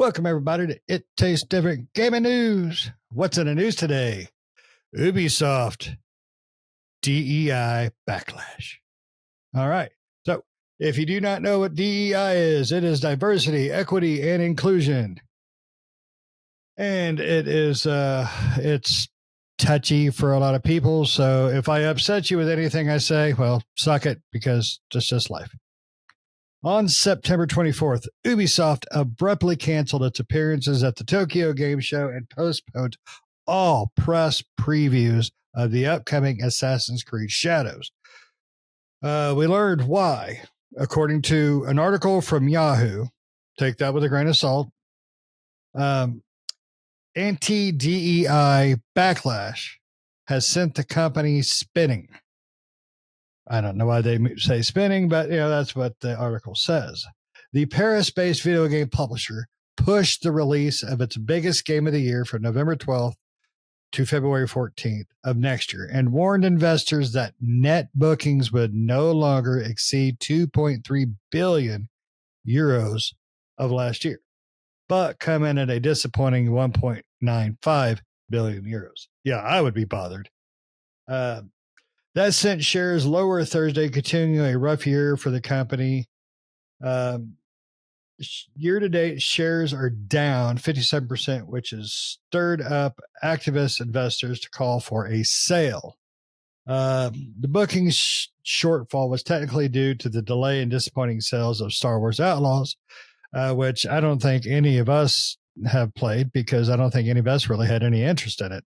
Welcome, everybody, to It Tastes Different Gaming News. What's in the news today? Ubisoft DEI backlash. All right. So, if you do not know what DEI is, it is diversity, equity, and inclusion. And it's touchy for a lot of people. So, if I upset you with anything I say, well, suck it, because it's just life. On September 24th, Ubisoft abruptly canceled its appearances at the Tokyo Game Show and postponed all press previews of the upcoming Assassin's Creed Shadows. We learned why, according to an article from Yahoo. Take that with a grain of salt. Anti-DEI backlash has sent the company spinning. I don't know why they say spinning, but that's what the article says. The Paris-based video game publisher pushed the release of its biggest game of the year from November 12th to February 14th of next year and warned investors that net bookings would no longer exceed 2.3 billion euros of last year, but come in at a disappointing 1.95 billion euros. Yeah, I would be bothered. That sent shares lower Thursday, continuing a rough year for the company. Year-to-date, shares are down 57%, which has stirred up activist investors to call for a sale. The bookings shortfall was technically due to the delay in disappointing sales of Star Wars Outlaws, which I don't think any of us have played, because I don't think any of us really had any interest in it,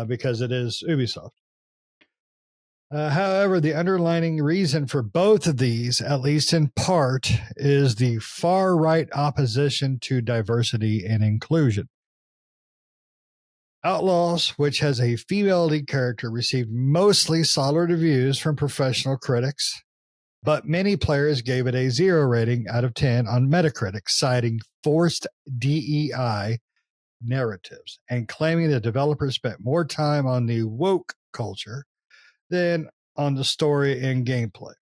because it is Ubisoft. However, the underlying reason for both of these, at least in part, is the far-right opposition to diversity and inclusion. Outlaws, which has a female lead character, received mostly solid reviews from professional critics, but many players gave it a 0 rating out of 10 on Metacritic, citing forced DEI narratives and claiming the developers spent more time on the woke culture than on the story and gameplay.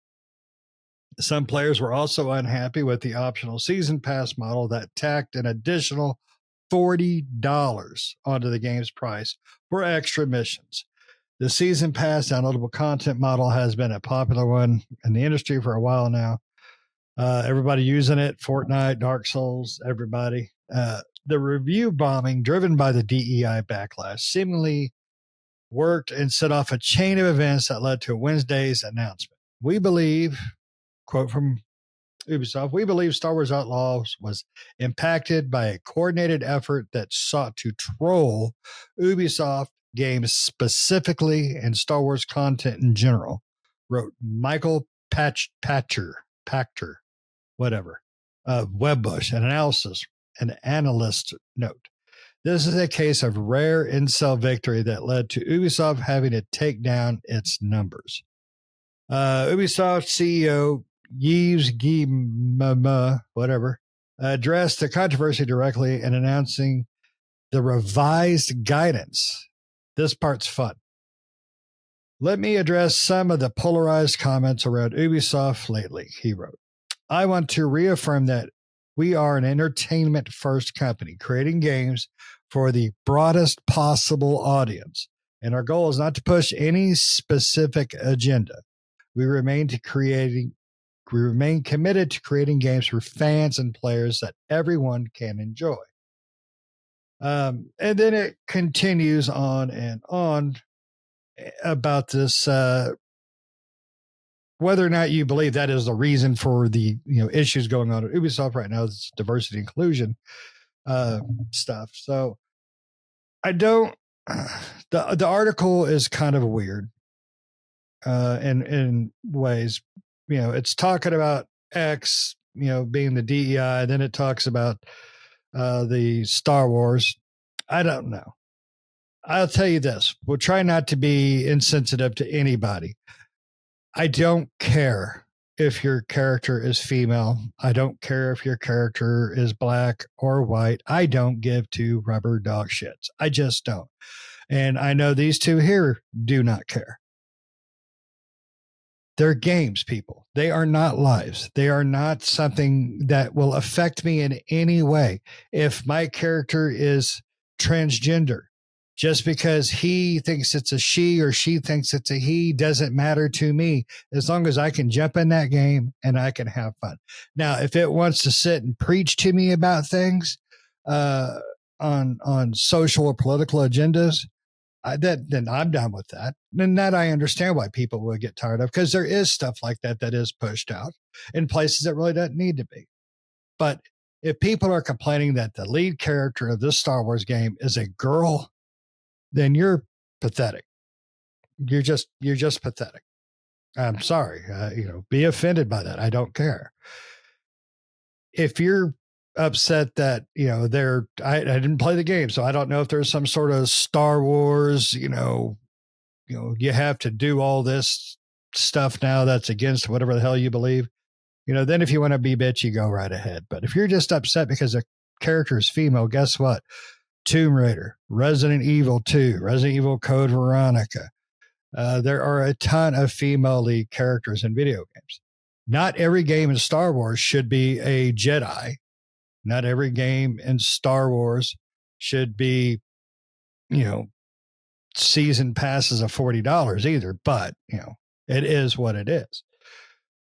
Some players were also unhappy with the optional season pass model that tacked an additional $40 onto the game's price for extra missions. The season pass downloadable content model has been a popular one in the industry for a while now. Everybody using it, Fortnite, Dark Souls, everybody. The review bombing driven by the DEI backlash seemingly worked and set off a chain of events that led to Wednesday's announcement. We believe, quote from Ubisoft, we believe Star Wars Outlaws was impacted by a coordinated effort that sought to troll Ubisoft games specifically and Star Wars content in general, wrote Michael Pachter, whatever, Webbush, an analyst note. This is a case of rare incel victory that led to Ubisoft having to take down its numbers. Ubisoft CEO Yves Guillemot, addressed the controversy directly in announcing the revised guidance. This part's fun. Let me address some of the polarized comments around Ubisoft lately, he wrote. I want to reaffirm that we are an entertainment-first company creating games for the broadest possible audience, and our goal is not to push any specific agenda. We remain committed to creating games for fans and players that everyone can enjoy. And then it continues on and on about this, whether or not you believe that is the reason for the issues going on at Ubisoft right now. It's diversity inclusion stuff. So I don't. The article is kind of weird in ways. It's talking about X, being the DEI. Then it talks about the Star Wars. I don't know. I'll tell you this. We'll try not to be insensitive to anybody. I don't care if your character is female. I don't care if your character is black or white. I don't give two rubber dog shits. I just don't. And I know these two here do not care. They're games, people. They are not lives. They are not something that will affect me in any way. If my character is transgender, just because he thinks it's a she or she thinks it's a he doesn't matter to me as long as I can jump in that game and I can have fun. Now, if it wants to sit and preach to me about things uh, on social or political agendas, then I'm done with that. And that I understand why people would get tired of, because there is stuff like that that is pushed out in places that really doesn't need to be. But if people are complaining that the lead character of this Star Wars game is a girl, then you're pathetic. You're just pathetic. I'm sorry. Be offended by that. I don't care. If you're upset that I didn't play the game, so I don't know if there's some sort of Star Wars, you have to do all this stuff now that's against whatever the hell you believe. Then if you want to be bitchy, go right ahead. But if you're just upset because the character is female, guess what? Tomb Raider, Resident Evil 2, Resident Evil Code Veronica. There are a ton of female lead characters in video games. Not every game in Star Wars should be a Jedi. Not every game in Star Wars should be, season passes of $40 either, but it is what it is.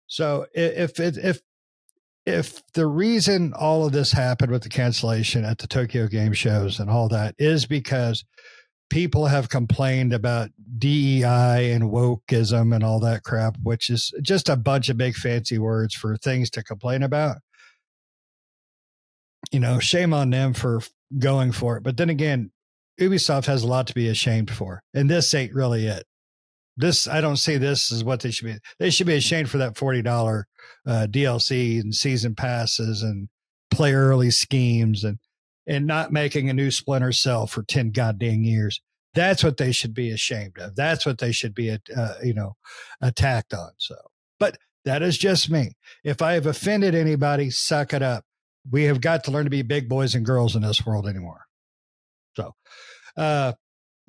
So if the reason all of this happened with the cancellation at the Tokyo Game Shows and all that is because people have complained about DEI and wokeism and all that crap, which is just a bunch of big fancy words for things to complain about, shame on them for going for it. But then again, Ubisoft has a lot to be ashamed for, and this ain't really it. I don't see this as what they should be. They should be ashamed for that $40 DLC and season passes and play early schemes and not making a new Splinter Cell for 10 goddamn years. That's what they should be ashamed of. That's what they should be, attacked on. So, but that is just me. If I have offended anybody, suck it up. We have got to learn to be big boys and girls in this world anymore. So,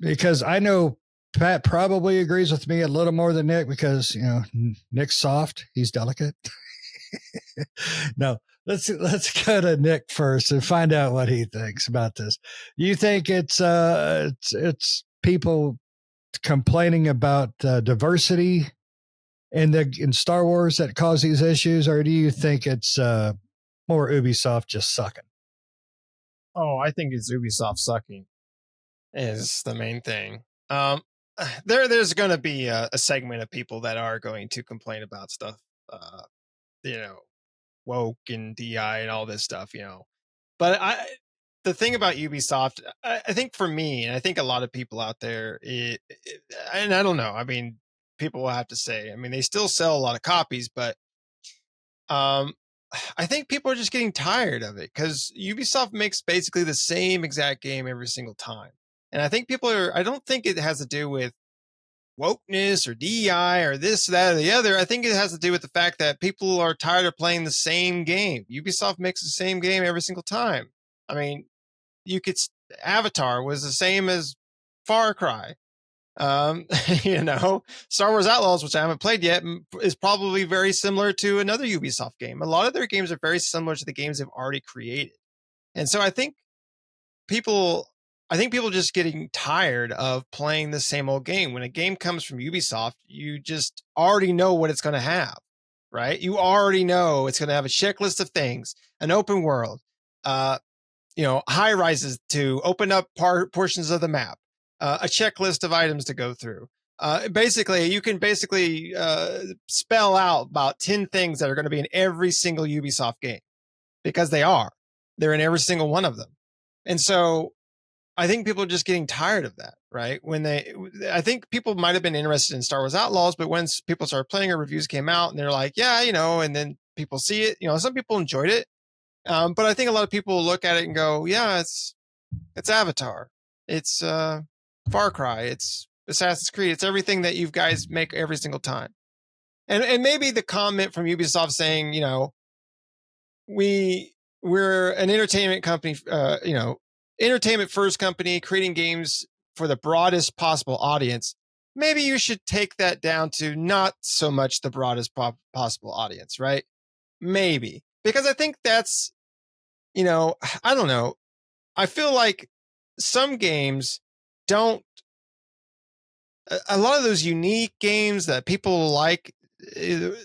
because I know Pat probably agrees with me a little more than Nick because, Nick's soft. He's delicate. No, let's go to Nick first and find out what he thinks about this. You think it's people complaining about diversity in Star Wars that cause these issues, or do you think it's more Ubisoft just sucking? Oh, I think it's Ubisoft sucking is the main thing. There's going to be a segment of people that are going to complain about stuff, woke and DI and all this stuff, But the thing about Ubisoft, I think for me, and I think a lot of people out there, and I don't know, I mean, people will have to say, I mean, they still sell a lot of copies, but I think people are just getting tired of it because Ubisoft makes basically the same exact game every single time. And I think I don't think it has to do with wokeness or DEI or this, that, or the other. I think it has to do with the fact that people are tired of playing the same game. Ubisoft makes the same game every single time. I mean, Avatar was the same as Far Cry. Star Wars Outlaws, which I haven't played yet, is probably very similar to another Ubisoft game. A lot of their games are very similar to the games they've already created. And so I think people just getting tired of playing the same old game. When a game comes from Ubisoft, you just already know what it's going to have, right? You already know it's going to have a checklist of things, an open world, high rises to open up portions of the map, a checklist of items to go through. You can spell out about 10 things that are going to be in every single Ubisoft game because they're in every single one of them. And so I think people are just getting tired of that, right? I think people might have been interested in Star Wars Outlaws, but once people started playing or reviews came out and they're like, yeah, and then people see it, some people enjoyed it. But I think a lot of people look at it and go, yeah, it's Avatar. It's Far Cry. It's Assassin's Creed. It's everything that you guys make every single time. And maybe the comment from Ubisoft saying, we're an entertainment company, entertainment first company creating games for the broadest possible audience. maybe you should take that down to not so much the broadest possible audience, right? Maybe. Because I think that's, I don't know. I feel like some games don't, a lot of those unique games that people like, and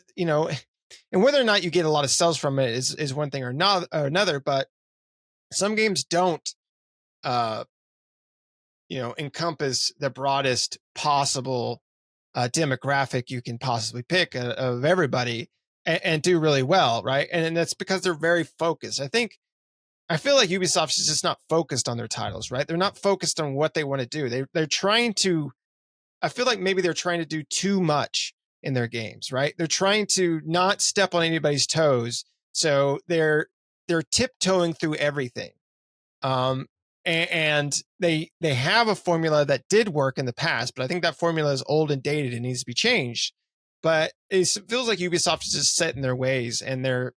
whether or not you get a lot of sales from it is one thing or not or another, but some games don't, encompass the broadest possible demographic you can possibly pick of everybody and do really well, right? And that's because they're very focused. I feel like Ubisoft is just not focused on their titles, right? They're not focused on what they want to do. They're trying to. I feel like maybe they're trying to do too much in their games, right? They're trying to not step on anybody's toes, so they're tiptoeing through everything. And they have a formula that did work in the past, but I think that formula is old and dated and needs to be changed. But it feels like Ubisoft is just set in their ways, and they're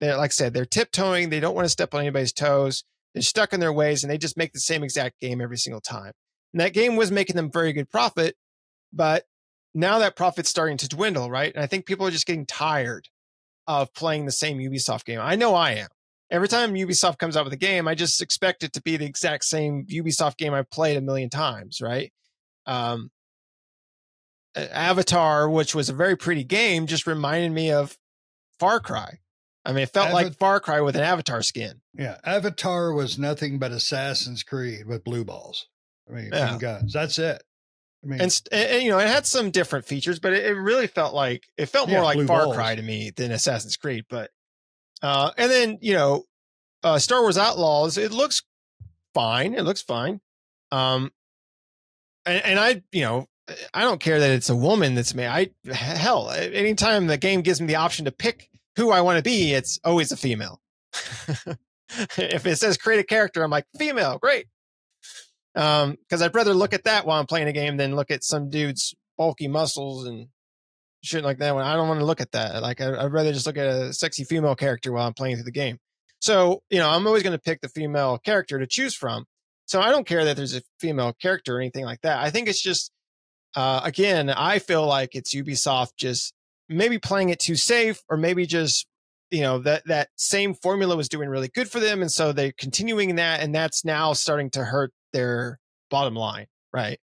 like I said, they're tiptoeing. They don't want to step on anybody's toes. They're stuck in their ways, and they just make the same exact game every single time. And that game was making them very good profit, but now that profit's starting to dwindle, right? And I think people are just getting tired of playing the same Ubisoft game. I know I am. Every time Ubisoft comes out with a game, I just expect it to be the exact same Ubisoft game I've played a million times, right? Avatar, which was a very pretty game, just reminded me of Far Cry. I mean, it felt like Far Cry with an Avatar skin. Yeah, Avatar was nothing but Assassin's Creed with blue balls. I mean, and guns. That's it. I mean, and it had some different features, but it really felt more like Far Cry to me than Assassin's Creed. But and then Star Wars Outlaws, it looks fine. It looks fine. And I don't care that it's a woman that's made. Hell, anytime the game gives me the option to pick who I want to be, it's always a female. If it says create a character, I'm like, female, great. Because I'd rather look at that while I'm playing a game than look at some dude's bulky muscles and shit like that. I don't want to look at that. Like, I'd rather just look at a sexy female character while I'm playing through the game. So, I'm always going to pick the female character to choose from. So I don't care that there's a female character or anything like that. I think it's just, again, I feel like it's Ubisoft just maybe playing it too safe, or maybe just, that same formula was doing really good for them. And so they're continuing that, and that's now starting to hurt their bottom line. Right.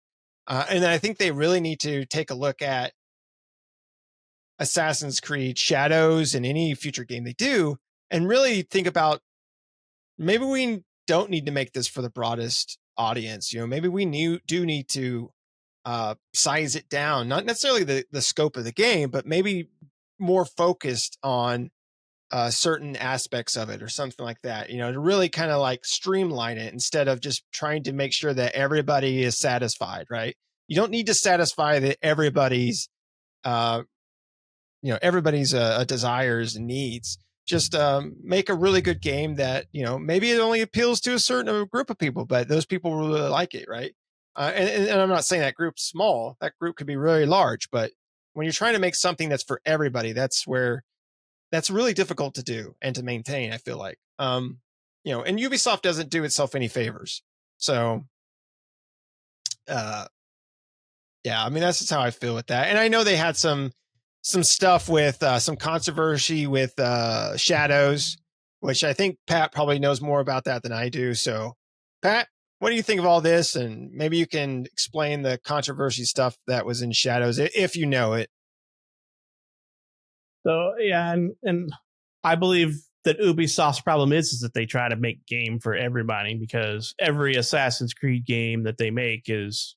And I think they really need to take a look at Assassin's Creed Shadows and any future game they do, and really think about, maybe we don't need to make this for the broadest audience. Maybe we do need to size it down, not necessarily the scope of the game, but maybe more focused on certain aspects of it or something like that, to really kind of like streamline it instead of just trying to make sure that everybody is satisfied, right? You don't need to satisfy everybody's desires and needs. Just make a really good game that, maybe it only appeals to a certain group of people, but those people really like it, right? And I'm not saying that group's small. That group could be really large, but when you're trying to make something that's for everybody, that's really difficult to do and to maintain, I feel like. And Ubisoft doesn't do itself any favors. So, yeah, I mean, that's just how I feel with that. And I know they had some stuff with some controversy with Shadows, which I think Pat probably knows more about that than I do. So, Pat, what do you think of all this? And maybe you can explain the controversy stuff that was in Shadows, if you know it. So, yeah, and I believe that Ubisoft's problem is that they try to make game for everybody, because every Assassin's Creed game that they make is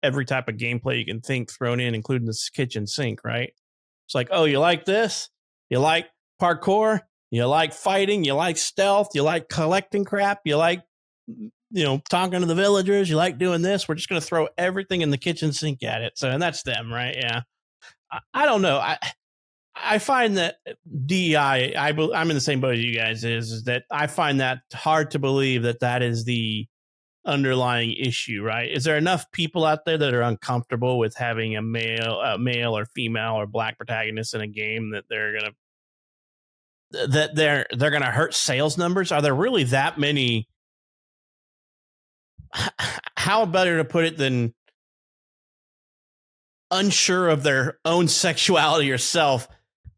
every type of gameplay you can think thrown in, including this kitchen sink, right? It's like, oh, you like this? You like parkour? You like fighting? You like stealth? You like collecting crap? You like, talking to the villagers? You like doing this? We're just going to throw everything in the kitchen sink at it. So, and that's them, right? Yeah. I don't know. I find that DEI, I'm in the same boat as you guys, is that I find that hard to believe that is the underlying issue, right? Is there enough people out there that are uncomfortable with having a male or female or black protagonist in a game that they're gonna hurt sales numbers? Are there really that many? How better to put it than unsure of their own sexuality or self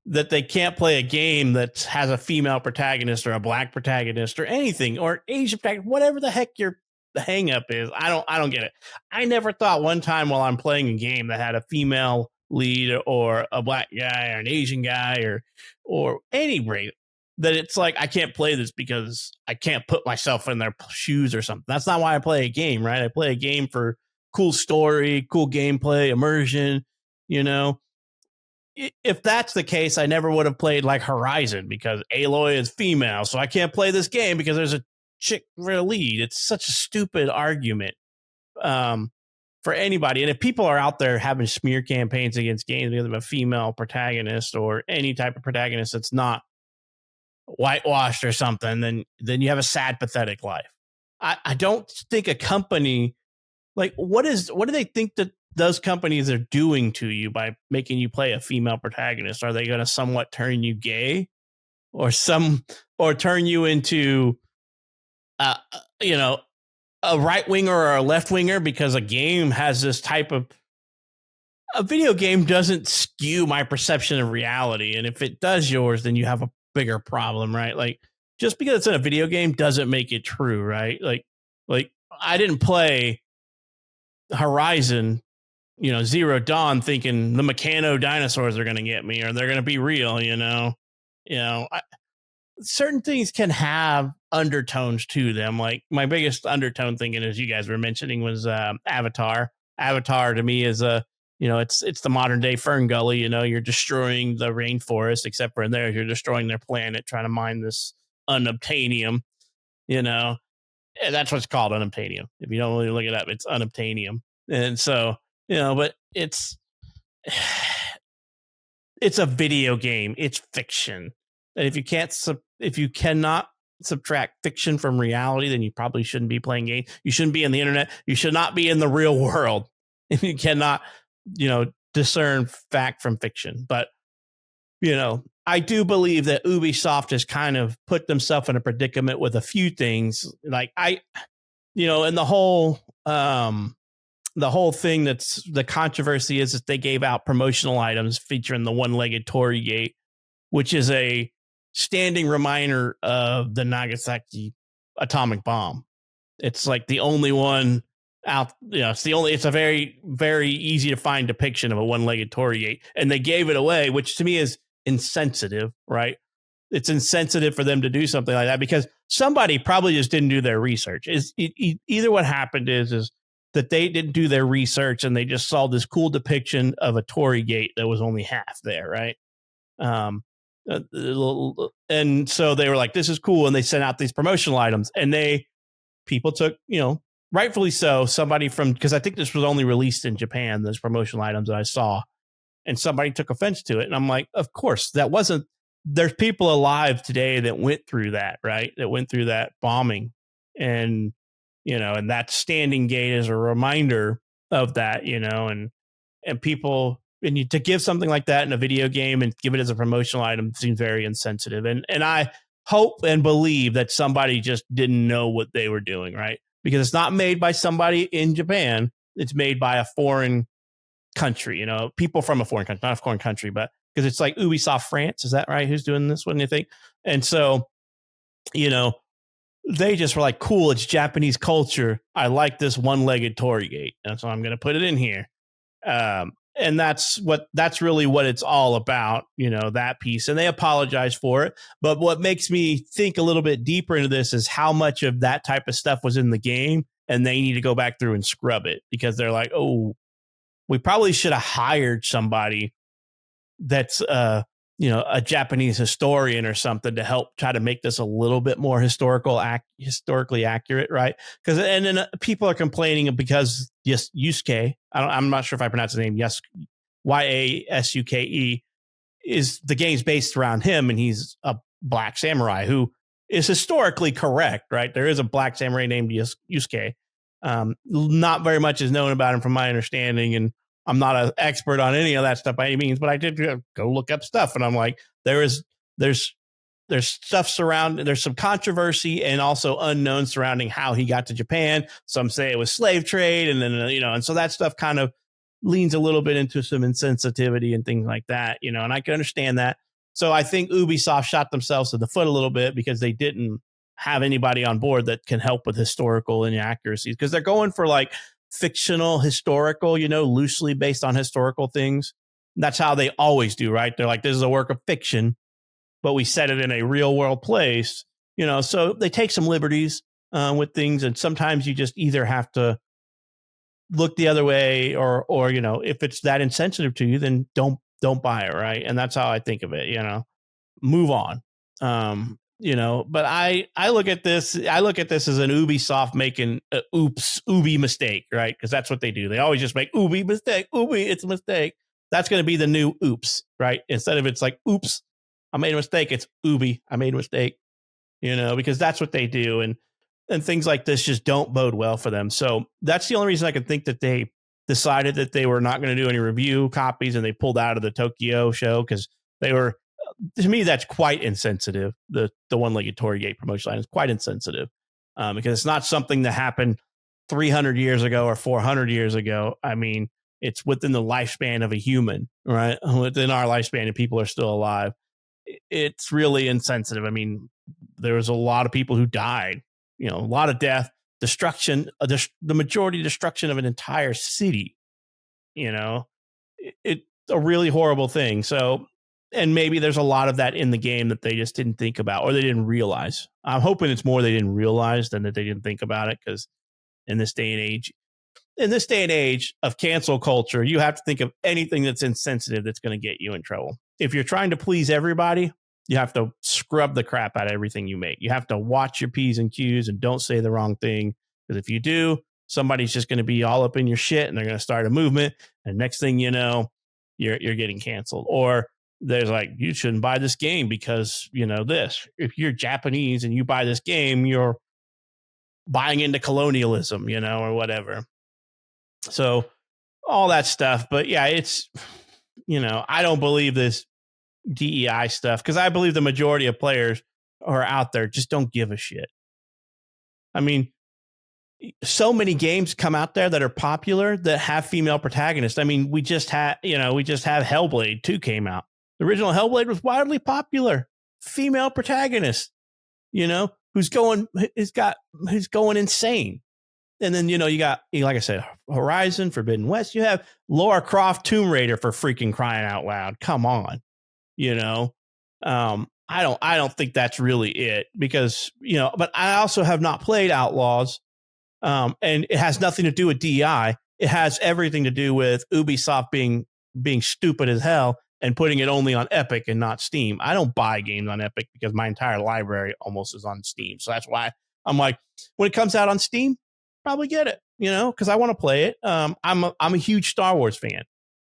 that they can't play a game that has a female protagonist or a black protagonist or anything, or Asian protagonist, whatever the heck your hang up is. I don't get it. I never thought one time while I'm playing a game that had a female lead or a black guy or an Asian guy or any race that it's like, I can't play this because I can't put myself in their shoes or something. That's not why I play a game, right? I play a game for cool story, cool gameplay, immersion, you know. If that's the case, I never would have played like Horizon because Aloy is female, so I can't play this game because there's a chick for the lead. It's such a stupid argument for anybody. And if people are out there having smear campaigns against games because of a female protagonist or any type of protagonist that's not whitewashed or something, then you have a sad, pathetic life. I don't think a company like what do they think that those companies are doing to you by making you play a female protagonist? Are they going to somewhat turn you gay or turn you into, you know, a right winger or a left winger because a game has this type of a video game doesn't skew my perception of reality. And if it does yours, then you have a bigger problem, right? Like just because it's in a video game doesn't make it true, right? Like I didn't play Horizon, you know, Zero Dawn thinking the Meccano dinosaurs are going to get me or they're going to be real, you know, certain things can have undertones to them. Like my biggest undertone thinking, as you guys were mentioning, was Avatar. Avatar to me is it's the modern day Fern Gully. You know, you're destroying the rainforest, except for in there, you're destroying their planet, trying to mine this unobtainium, you know. And that's what's called unobtainium. If you don't really look it up, it's unobtainium. And so, you know, but it's a video game. It's fiction. And if you cannot subtract fiction from reality, then you probably shouldn't be playing games. You shouldn't be on the internet. You should not be in the real world if you cannot, you know, discern fact from fiction. But, you know, I do believe that Ubisoft has kind of put themselves in a predicament with a few things. Like and the whole thing that's the controversy is that they gave out promotional items featuring the one-legged Torii Gate, which is a standing reminder of the Nagasaki atomic bomb. It's like the only one out, you know, it's a very, very easy to find depiction of a one-legged Torii Gate. And they gave it away, which to me is insensitive, right? It's insensitive for them to do something like that because somebody probably just didn't do their research. Either what happened is that they didn't do their research and they just saw this cool depiction of a Torii Gate that was only half there, right? And so they were like, this is cool. And they sent out these promotional items and people took, you know, rightfully so, somebody because I think this was only released in Japan, those promotional items that I saw, and somebody took offense to it. And I'm like, of course, there's people alive today that went through that, right? That went through that bombing. And, you know, and that standing gate is a reminder of that, you know, and people, to give something like that in a video game and give it as a promotional item seems very insensitive. And I hope and believe that somebody just didn't know what they were doing, right? Because it's not made by somebody in Japan. It's made by a foreign country, you know, people from a foreign country, not a foreign country, but because it's like Ubisoft France. Is that right? Who's doing this? What do you think? And so, you know, they just were like, cool, it's Japanese culture. I like this one-legged Torii Gate. And so I'm going to put it in here. And that's really what it's all about, you know, that piece. And they apologize for it. But what makes me think a little bit deeper into this is how much of that type of stuff was in the game. And they need to go back through and scrub it because they're like, oh, we probably should have hired somebody that's, you know, a Japanese historian or something to help try to make this a little bit more historically accurate, right? Because and then people are complaining because Yusuke, I'm not sure if I pronounce his name, Yasuke, is the game's based around him, and he's a black samurai who is historically correct, right? There is a black samurai named Yusuke. Not very much is known about him from my understanding, and I'm not an expert on any of that stuff by any means, but I did go look up stuff, and I'm like, there's stuff surrounding, there's some controversy and also unknown surrounding how he got to Japan. Some say it was slave trade, and then, you know, and so that stuff kind of leans a little bit into some insensitivity and things like that, and I can understand that. So I think Ubisoft shot themselves in the foot a little bit because they didn't have anybody on board that can help with historical inaccuracies, because they're going for like fictional historical, loosely based on historical things. That's how they always do, right? They're like, this is a work of fiction, but we set it in a real world place, so they take some liberties with things. And sometimes you just either have to look the other way or, if it's that insensitive to you, then don't buy it. Right. And that's how I think of it, move on. But I look at this as an Ubisoft making a Ubi mistake, right? Because that's what they do. They always just make Ubi mistake. It's a mistake. That's going to be the new oops, right? Instead of it's like, oops, I made a mistake. It's Ubi, I made a mistake, because that's what they do. And things like this just don't bode well for them. So that's the only reason I can think that they decided that they were not going to do any review copies and they pulled out of the Tokyo show, because they were, to me, that's quite insensitive. The one-legged Torii Gate promotion line is quite insensitive because it's not something that happened 300 years ago or 400 years ago. I mean, it's within the lifespan of a human, right? Within our lifespan, and people are still alive. It's really insensitive. I mean, there was a lot of people who died, a lot of death, destruction, the majority destruction of an entire city. It's a really horrible thing. So, and maybe there's a lot of that in the game that they just didn't think about or they didn't realize. I'm hoping it's more they didn't realize than that they didn't think about it, because in this day and age of cancel culture, you have to think of anything that's insensitive that's going to get you in trouble. If you're trying to please everybody, you have to scrub the crap out of everything you make. You have to watch your P's and Q's and don't say the wrong thing, because if you do, somebody's just going to be all up in your shit and they're going to start a movement. And next thing you know, you're getting canceled. Or there's like, you shouldn't buy this game because, this. If you're Japanese and you buy this game, you're buying into colonialism, or whatever. So all that stuff. But yeah, it's, I don't believe this DEI stuff, because I believe the majority of players who are out there just don't give a shit. I mean, so many games come out there that are popular that have female protagonists. I mean, we just have Hellblade 2 came out. The original Hellblade was wildly popular. Female protagonist, who's going insane. And then, you got, like I said, Horizon, Forbidden West. You have Lara Croft, Tomb Raider, for freaking crying out loud. Come on. I don't think that's really it, because, but I also have not played Outlaws. And it has nothing to do with DEI. It has everything to do with Ubisoft being stupid as hell and putting it only on Epic and not Steam. I don't buy games on Epic because my entire library almost is on Steam. So that's why I'm like, when it comes out on Steam, probably get it, because I want to play it. I'm a huge Star Wars fan.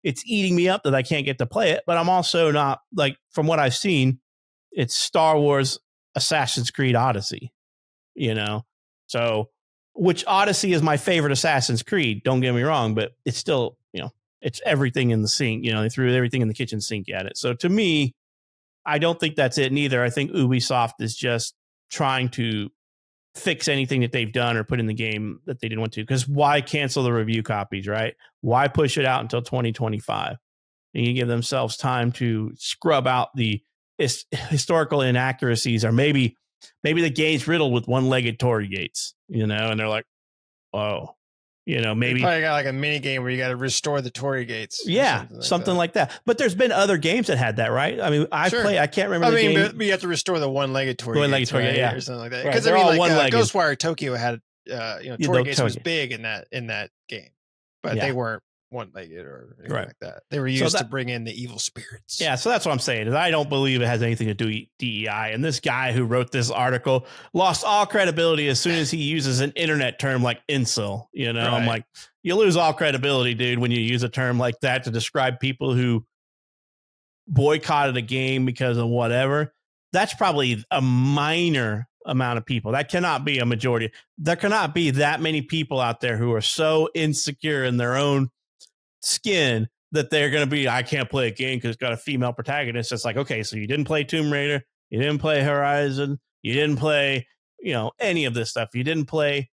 It's eating me up that I can't get to play it, but I'm also not, like, from what I've seen, it's Star Wars Assassin's Creed Odyssey, so, which Odyssey is my favorite Assassin's Creed, don't get me wrong, but it's still, it's everything in the sink. They threw everything in the kitchen sink at it. So to me, I don't think that's it neither. I think Ubisoft is just trying to fix anything that they've done or put in the game that they didn't want to. Because why cancel the review copies, right? Why push it out until 2025? And you give themselves time to scrub out the historical inaccuracies, or maybe the game's riddled with one-legged Torii Gates, and they're like, oh, maybe they probably got like a mini game where you got to restore the Torii Gates. Yeah, something like that. But there's been other games that had that, right? I mean, I can't remember. But you have to restore the one-legged Torii Gates, right? Yeah, or something like that. Right. Because Ghostwire Tokyo had, Torii Gates was big in that game, but they weren't one-legged or anything like that. They were used to bring in the evil spirits. Yeah, so that's what I'm saying. Is I don't believe it has anything to do with DEI. And this guy who wrote this article lost all credibility as soon as he uses an internet term like incel. Right. I'm like, you lose all credibility, dude, when you use a term like that to describe people who boycotted a game because of whatever. That's probably a minor amount of people. That cannot be a majority. There cannot be that many people out there who are so insecure in their own skin that they're going to be, I can't play a game because it's got a female protagonist. It's like, okay, so you didn't play Tomb Raider, you didn't play Horizon, you didn't play, any of this stuff. You didn't play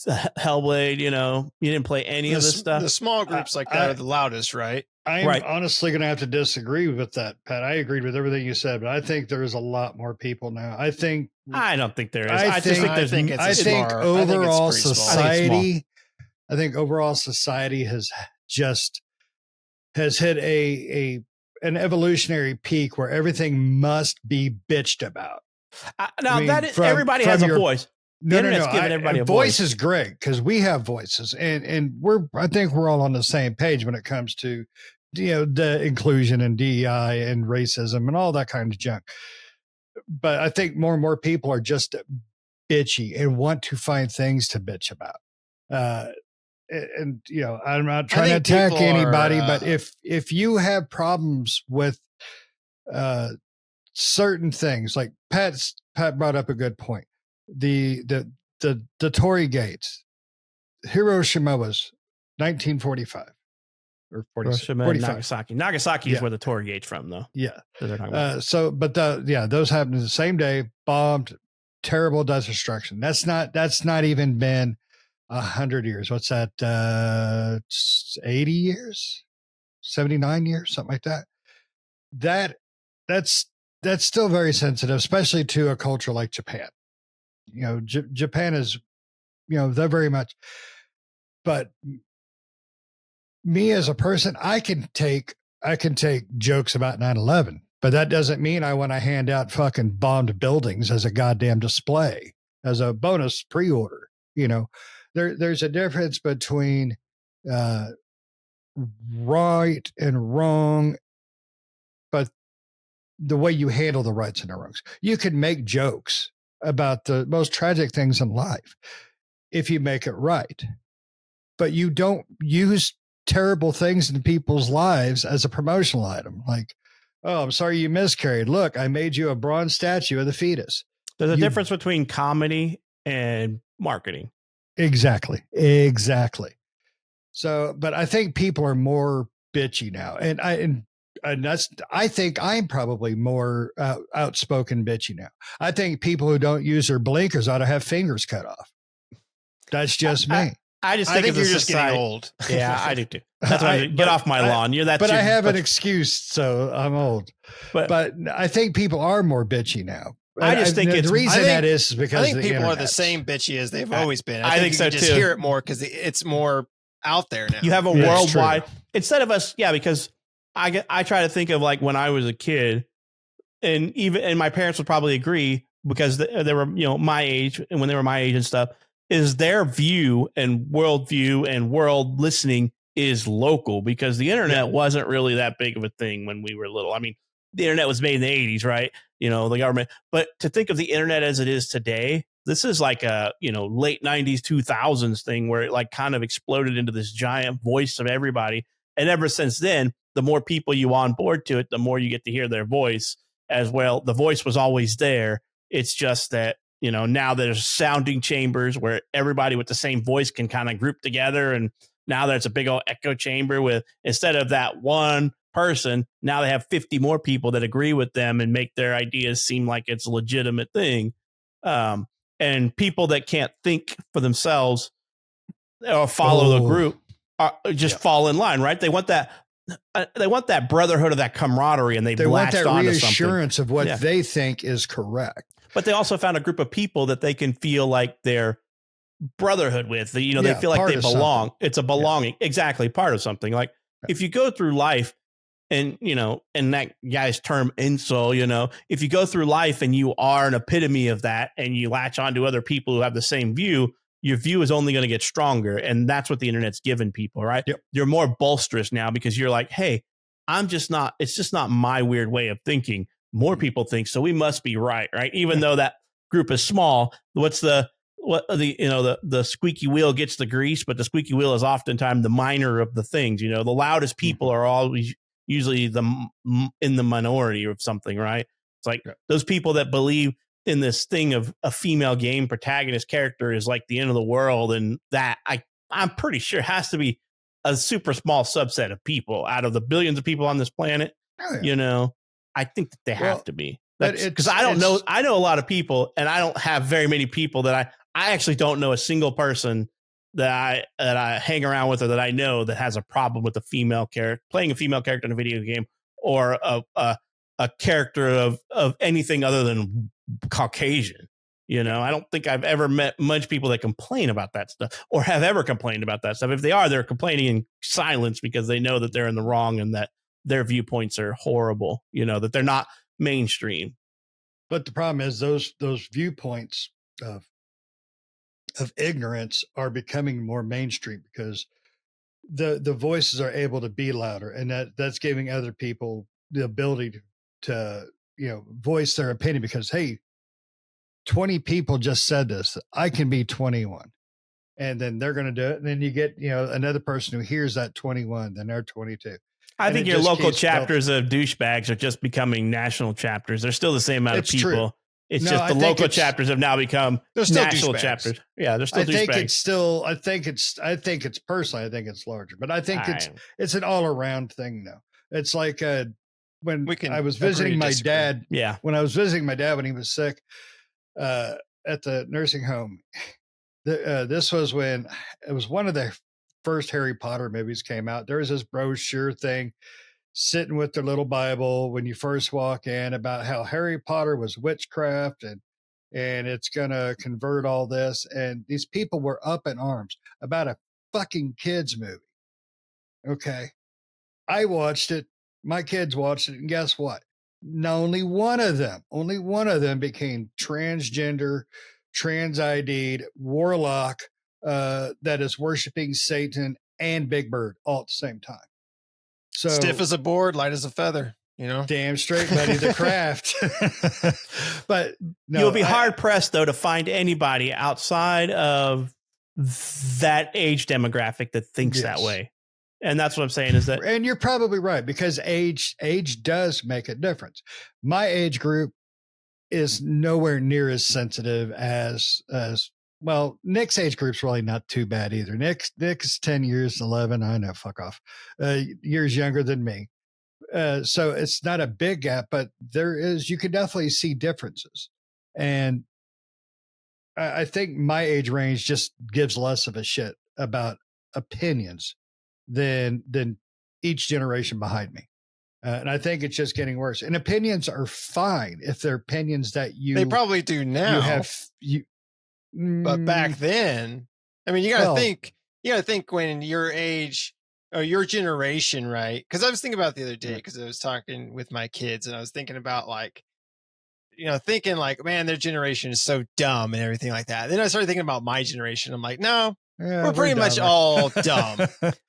Hellblade, you didn't play any of this stuff. The small groups like that are the loudest, right? I'm honestly going to have to disagree with that, Pat. I agreed with everything you said, but I think there is a lot more people now. I don't think there is. I think overall society has hit an evolutionary peak where everything must be bitched about. Everybody has a voice. The internet's giving everybody a voice. Is great because we have voices, and I think we're all on the same page when it comes to the inclusion and DEI and racism and all that kind of junk. But I think more and more people are just bitchy and want to find things to bitch about. And I'm not trying to attack anybody, but if you have problems with certain things, like Pat brought up a good point. The Tory Gates, Hiroshima was 1945 or 45. Nagasaki is where the Tory Gate's from, though. Yeah. Those happened the same day, bombed, terrible destruction. That's not even been 100 years. What's that? 80 years, 79 years, something like that. That's still very sensitive, especially to a culture like Japan. Japan is, they're very much, but me as a person, I can take jokes about 9/11, but that doesn't mean I want to hand out fucking bombed buildings as a goddamn display, as a bonus pre-order. There's a difference between right and wrong, but the way you handle the rights and the wrongs. You can make jokes about the most tragic things in life if you make it right, but you don't use terrible things in people's lives as a promotional item. Like, oh, I'm sorry you miscarried. Look, I made you a bronze statue of the fetus. There's a difference between comedy and marketing. Exactly. So, but I think people are more bitchy now, and I think I'm probably more outspoken bitchy now. I think people who don't use their blinkers ought to have fingers cut off. That's just me. I think you're just getting old. Yeah, I do too. That's why get off my lawn. I have an excuse, so I'm old. But I think people are more bitchy now. I just think the reason that is because I think people are the same bitchy as they've always been. I think so too. Just hear it more because it's more out there now. You have a worldwide instead of us, because I try to think of like when I was a kid, and my parents would probably agree because they were my age, and when they were my age and stuff, is their view and worldview and world listening is local because the internet wasn't really that big of a thing when we were little. I mean, the internet was made in the 80s, right? The government, but to think of the internet as it is today, this is like a, late 90s, 2000s thing where it like kind of exploded into this giant voice of everybody. And ever since then, the more people you onboard to it, the more you get to hear their voice as well. The voice was always there. It's just that, now there's sounding chambers where everybody with the same voice can kind of group together. And now there's a big old echo chamber with, instead of that one person, now they have 50 more people that agree with them and make their ideas seem like it's a legitimate thing. And people that can't think for themselves or follow the group just fall in line, right? They want that brotherhood of that camaraderie, and they want that reassurance of what they think is correct. But they also found a group of people that they can feel like they're brotherhood with. They feel like they belong. Something. It's a belonging, exactly, part of something. Like if you go through life, and and that guy's term incel, if you go through life and you are an epitome of that, and you latch on to other people who have the same view, your view is only going to get stronger. And that's what the internet's given people, right? Yep. You're more bolsterous now because you're like, hey, it's just not my weird way of thinking. More people think, so we must be right. Even though that group is small, the squeaky wheel gets the grease, but the squeaky wheel is oftentimes the minor of the things. The loudest people are always usually in the minority of something, right? It's like those people that believe in this thing of a female game protagonist character is like the end of the world, and that I'm pretty sure has to be a super small subset of people out of the billions of people on this planet. Oh, yeah. I think that they have to be, because I don't know. I know a lot of people, and I don't have very many people that I actually don't know a single person that I hang around with or that I know that has a problem with a female character playing a female character in a video game or a character of anything other than Caucasian. You know, I don't think I've ever met much people that complain about that stuff or have ever complained about that stuff. If they are, they're complaining in silence because they know that they're in the wrong and that their viewpoints are horrible, you know, that they're not mainstream. But the problem is those viewpoints of ignorance are becoming more mainstream because the voices are able to be louder, and that's giving other people the ability to voice their opinion because, hey, 20 people just said this, I can be 21, and then they're going to do it. And then you get, another person who hears that 21, then they're 22. I think your local chapters of douchebags are just becoming national chapters. They're still the same amount of people. True. It's just the local chapters have now become national chapters. Yeah, they're still douchebags. I think it's larger, but I think it's an all around thing now. It's like when I was visiting my dad. Yeah. When I was visiting my dad when he was sick at the nursing home, this was when it was one of the first Harry Potter movies came out. There was this brochure thing sitting with their little Bible when you first walk in about how Harry Potter was witchcraft and it's going to convert all this. And these people were up in arms about a fucking kids movie. Okay. I watched it. My kids watched it. And guess what? Only one of them became transgender, trans ID'd warlock that is worshiping Satan and Big Bird all at the same time. So stiff as a board, light as a feather, damn straight, buddy, the craft. But no, you'll be hard pressed though to find anybody outside of that age demographic that thinks that way. And that's what I'm saying is that, and you're probably right because age does make a difference. My age group is nowhere near as sensitive as well. Nick's age group's really not too bad either. Nick's 10 years, 11. I know, fuck off. Years younger than me. So it's not a big gap, but you can definitely see differences. And I think my age range just gives less of a shit about opinions than each generation behind me. And I think it's just getting worse. And opinions are fine if they're opinions that they probably do now. But back then, I mean, you got to think when your age or your generation, right? Because I was thinking about it the other day because I was talking with my kids and I was thinking about thinking like, man, their generation is so dumb and everything like that. Then I started thinking about my generation. I'm like, no, we're pretty much all dumb.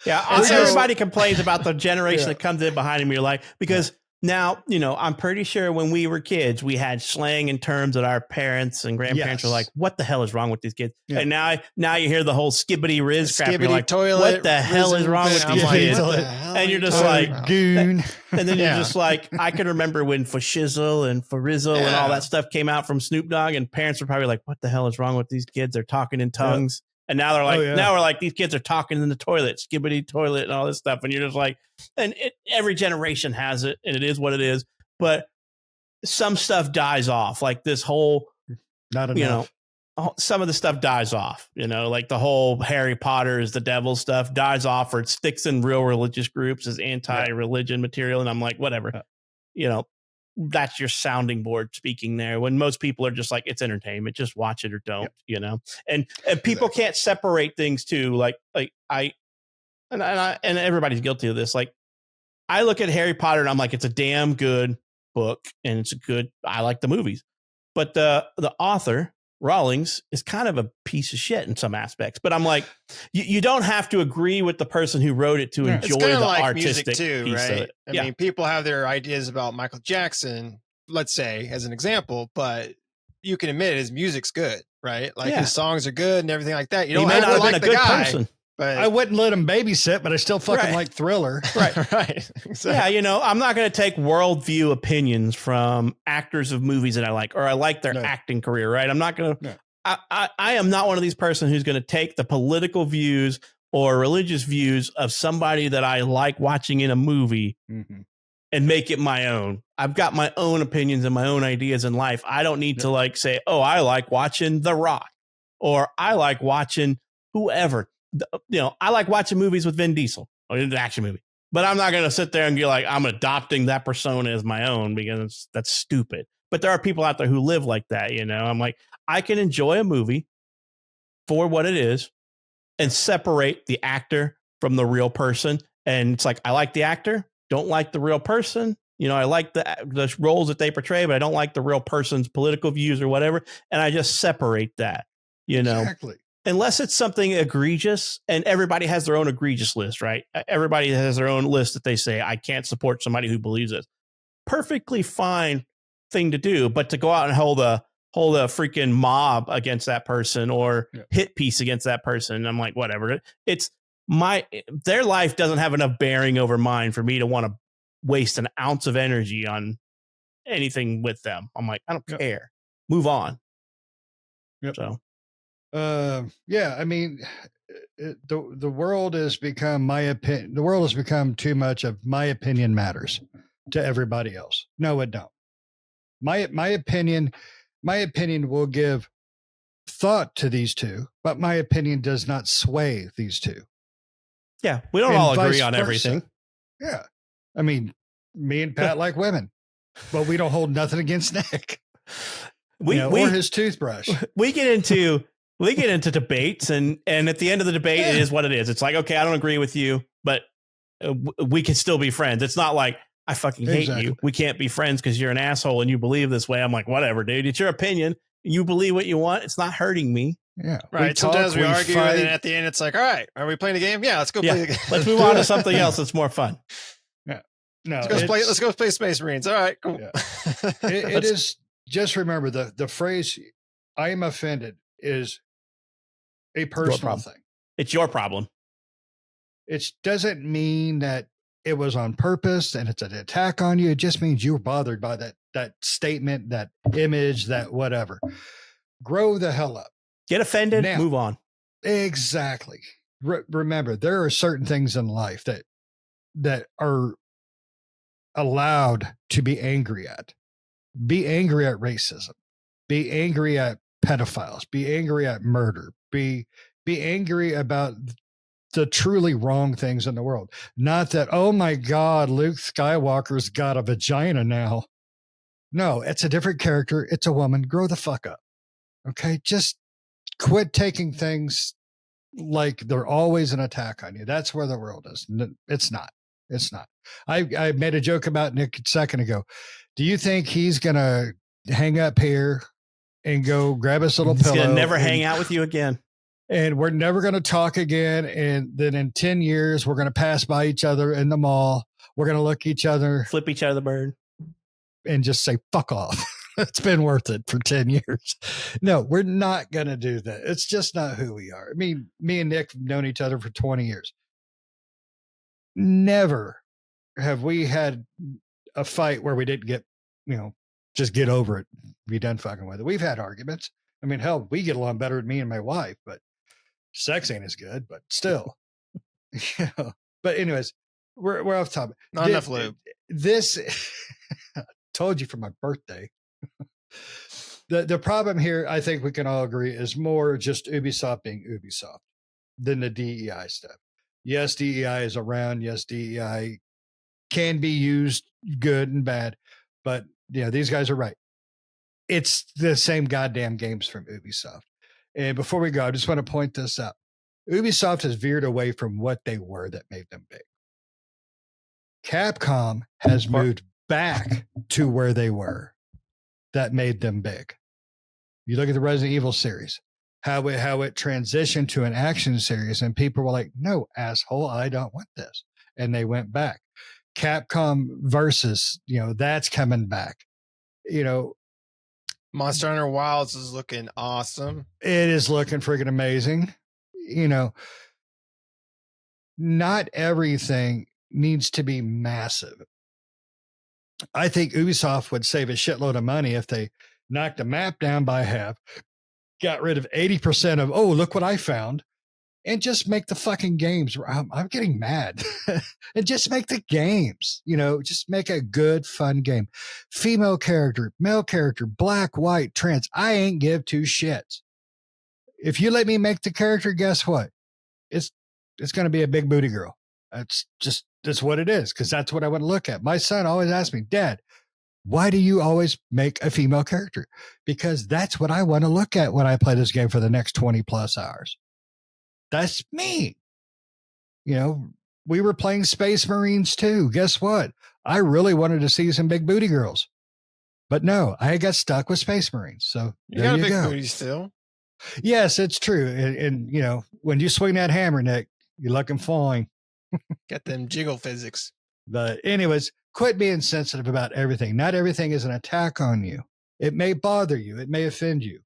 Yeah. Everybody complains about the generation that comes in behind them. You're like, because now, I'm pretty sure when we were kids, we had slang and terms that our parents and grandparents were like, what the hell is wrong with these kids? Yeah. And now you hear the whole skibbity riz crap. You're like, toilet, what the hell is wrong with these kids? And you're just like, goon. And then you're just like, I can remember when for shizzle and for rizzle and all that stuff came out from Snoop Dogg, and parents were probably like, what the hell is wrong with these kids? They're talking in tongues. And now they're like, now we're like, these kids are talking in the toilet, skibbity toilet and all this stuff. And you're just like, and every generation has it and it is what it is. But some stuff dies off, like this whole, not enough. Some of the stuff dies off, like the whole Harry Potter is the devil stuff dies off, or it sticks in real religious groups as anti-religion material. And I'm like, whatever, that's your sounding board speaking there, when most people are just like, it's entertainment, just watch it or don't, and people can't separate things too. Like I and everybody's guilty of this. Like I look at Harry Potter and I'm like, it's a damn good book and I like the movies, but the author Rawlings is kind of a piece of shit in some aspects, but I'm like, you don't have to agree with the person who wrote it to enjoy the like artistic music too, piece right? Of it. I mean, people have their ideas about Michael Jackson, let's say, as an example, but you can admit his music's good, right? Like his songs are good and everything like that. You don't have to like a good person. But I wouldn't let him babysit, but I still fucking like Thriller. Right. So, I'm not going to take worldview opinions from actors of movies that I like, or I like their acting career, right? I'm not going to, I am not one of these person who's going to take the political views or religious views of somebody that I like watching in a movie and make it my own. I've got my own opinions and my own ideas in life. I don't need to like say, oh, I like watching The Rock. or I like watching whoever. I like watching movies with Vin Diesel, or an action movie. But I'm not going to sit there and be like, I'm adopting that persona as my own, because that's stupid. But there are people out there who live like that, I'm like, I can enjoy a movie for what it is and separate the actor from the real person. And it's like, I like the actor, don't like the real person. I like the roles that they portray, but I don't like the real person's political views or whatever. And I just separate that, Exactly. Unless it's something egregious, and everybody has their own egregious list, right? Everybody has their own list that they say, I can't support somebody who believes this. Perfectly fine thing to do, but to go out and hold a freaking mob against that person, or hit piece against that person, I'm like, whatever. It's their life doesn't have enough bearing over mine for me to want to waste an ounce of energy on anything with them. I'm like, I don't care. Move on. Yep. So, I mean, the world has become my opinion. The world has become too much of my opinion matters to everybody else. No, it don't. My opinion will give thought to these two, but my opinion does not sway these two. Yeah, we don't all agree on everything. Yeah. I mean, me and Pat like women, but we don't hold nothing against Nick. Or his toothbrush. We get into debates, and at the end of the debate, it is what it is. It's like, okay, I don't agree with you, but we can still be friends. It's not like I fucking hate you. We can't be friends because you're an asshole and you believe this way. I'm like, whatever, dude. It's your opinion. You believe what you want. It's not hurting me. Yeah. Right. Sometimes we argue, and then at the end, it's like, all right, are we playing a game? Yeah, let's go play the game. Let's move on to something else that's more fun. Yeah. No. Let's go play Space Marines. All right, cool. Yeah. It is. Just remember the phrase "I am offended" is a personal thing. It's your problem. It doesn't mean that it was on purpose and it's an attack on you. It just means you were bothered by that statement, that image, that whatever. Grow the hell up. Get offended, move on. Exactly. Remember, there are certain things in life that are allowed to be angry at. Be angry at racism. Be angry at pedophiles. Be angry at murder. Be angry about the truly wrong things in the world. Not that, oh my God, Luke Skywalker's got a vagina now. No, it's a different character. It's a woman. Grow the fuck up. Okay? Just quit taking things like they're always an attack on you. That's where the world is. It's not. It's not. I made a joke about Nick a second ago. Do you think he's going to hang up here and go grab his little pillow? He's going to never hang out with you again. And we're never going to talk again. And then in 10 years, we're going to pass by each other in the mall. We're going to look each other. Flip each other the bird. And just say, fuck off. It's been worth it for 10 years. No, we're not going to do that. It's just not who we are. I mean, me and Nick have known each other for 20 years. Never have we had a fight where we didn't get, just get over it, be done fucking with it. We've had arguments. I mean, hell, we get along better than me and my wife, but sex ain't as good, but still. But anyways, we're off topic. Not enough lube. This told you for my birthday. The problem here, I think we can all agree, is more just Ubisoft being Ubisoft than the DEI stuff. Yes, DEI is around. Yes, DEI can be used good and bad, but these guys are right. It's the same goddamn games from Ubisoft. And before we go, I just want to point this out. Ubisoft has veered away from what they were that made them big. Capcom has moved back to where they were that made them big. You look at the Resident Evil series, how it transitioned to an action series, and people were like, no, asshole, I don't want this. And they went back. Capcom versus, that's coming back. Monster Hunter Wilds is looking awesome. It is looking freaking amazing. Not everything needs to be massive. I think Ubisoft would save a shitload of money if they knocked the map down by half, got rid of 80% of, oh, look what I found, and just make the fucking games. I'm getting mad. And just make the games, just make a good, fun game. Female character, male character, black, white, trans. I ain't give two shits. if you let me make the character, guess what? It's going to be a big booty girl. That's what it is, because that's what I want to look at. My son always asks me, Dad, why do you always make a female character? Because that's what I want to look at when I play this game for the next 20 plus hours. That's me. You know, we were playing Space Marines too. Guess what? I really wanted to see some big booty girls. But no, I got stuck with Space Marines. So you got a big booty still. Yes, it's true. And, you know, when you swing that hammer, Nick, you're looking fine. Got them jiggle physics. But anyways, quit being sensitive about everything. Not everything is an attack on you. It may bother you. It may offend you.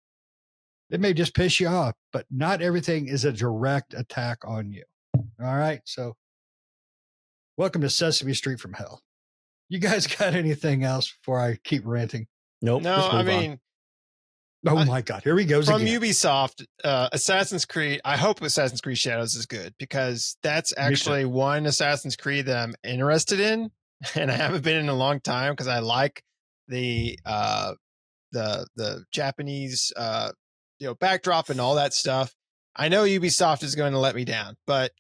It may just piss you off, but not everything is a direct attack on you. All right. So welcome to Sesame Street from Hell. You guys got anything else before I keep ranting? Nope. No, I mean, oh my God, here he goes from again. Ubisoft, Assassin's Creed. I hope Assassin's Creed Shadows is good, because that's actually one Assassin's Creed that I'm interested in, and I haven't been in a long time because I like the Japanese backdrop and all that stuff. I know Ubisoft is going to let me down, but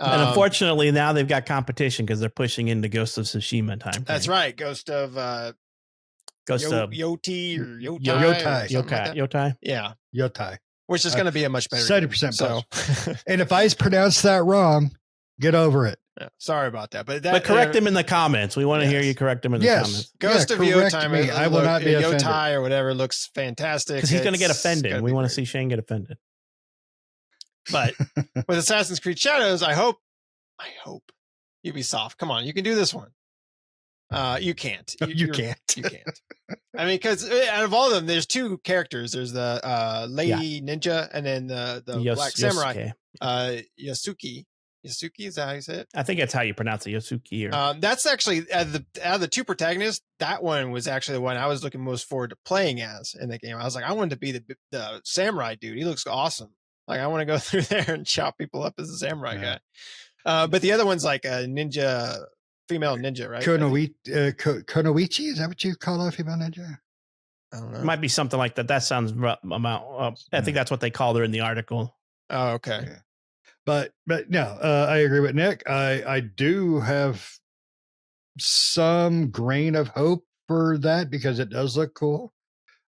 and unfortunately now they've got competition because they're pushing into Ghost of Tsushima time. That's right, Ghost of Yoti or Yotai. Yeah, Yotai, which is going to be a much better 70%. So, and if I pronounced that wrong, get over it. Yeah, sorry about that, but correct him in the comments. We want to hear you correct him in the comments. Ghost of Yotai, I will not be offended. Yotai or whatever looks fantastic because he's going to get offended. We want to see Shane get offended. But with Assassin's Creed Shadows, I hope Ubisoft, come on, you can do this one. You can't. You can't. You can't. I mean, because out of all of them, there's two characters. There's the lady ninja, and then the black samurai, Yasuki. Yasuki, is that how you say it? I think that's how you pronounce it, Yasuki. That's actually out of the two protagonists, that one was actually the one I was looking most forward to playing as in the game. I was like, I wanted to be the samurai dude. He looks awesome. Like, I want to go through there and chop people up as a samurai guy. But the other one's like a ninja, female ninja, right? Konoichi, is that what you call a female ninja? I don't know. It might be something like that. That sounds I think that's what they call her in the article. Oh, okay. Yeah. But no, I agree with Nick. I do have some grain of hope for that because it does look cool.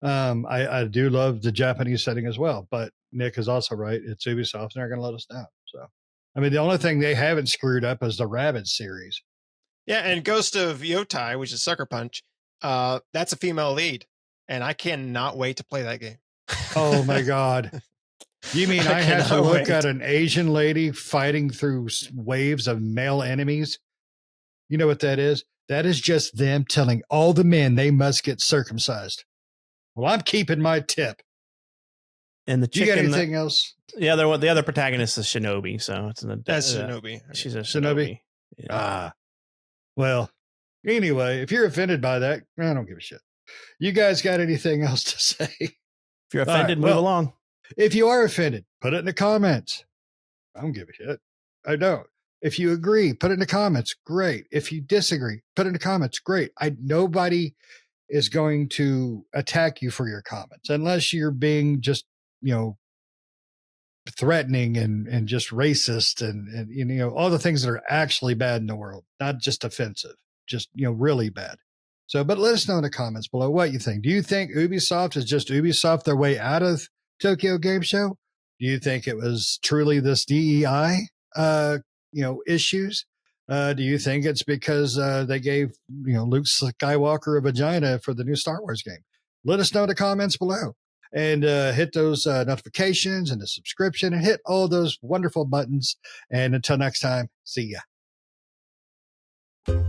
I do love the Japanese setting as well, but Nick is also right. It's Ubisoft, and they're going to let us down. So, I mean, the only thing they haven't screwed up is the Rabbids series. Yeah, and Ghost of Yotai, which is Sucker Punch, that's a female lead, and I cannot wait to play that game. Oh my God. You mean I have to look at an Asian lady fighting through waves of male enemies? You know what that is? That is just them telling all the men they must get circumcised. Well, I'm keeping my tip. And the chicken, you got anything else? The other protagonist is Shinobi, so that's Shinobi. She's a Shinobi. Yeah. Well, anyway, if you're offended by that, I don't give a shit. You guys got anything else to say? If you're offended, move along. If you are offended, put it in the comments. I don't give a shit. I don't. If you agree, put it in the comments. Great. If you disagree, put it in the comments. Great. Nobody is going to attack you for your comments unless you're being just, threatening and just racist and all the things that are actually bad in the world, not just offensive, just, really bad. So, but let us know in the comments below what you think. Do you think Ubisoft is just Ubisoft their way out of Tokyo Game Show? Do you think it was truly this DEI, issues? Do you think it's because they gave, Luke Skywalker a vagina for the new Star Wars game? Let us know in the comments below. And hit those notifications and the subscription and hit all those wonderful buttons. And until next time, see ya.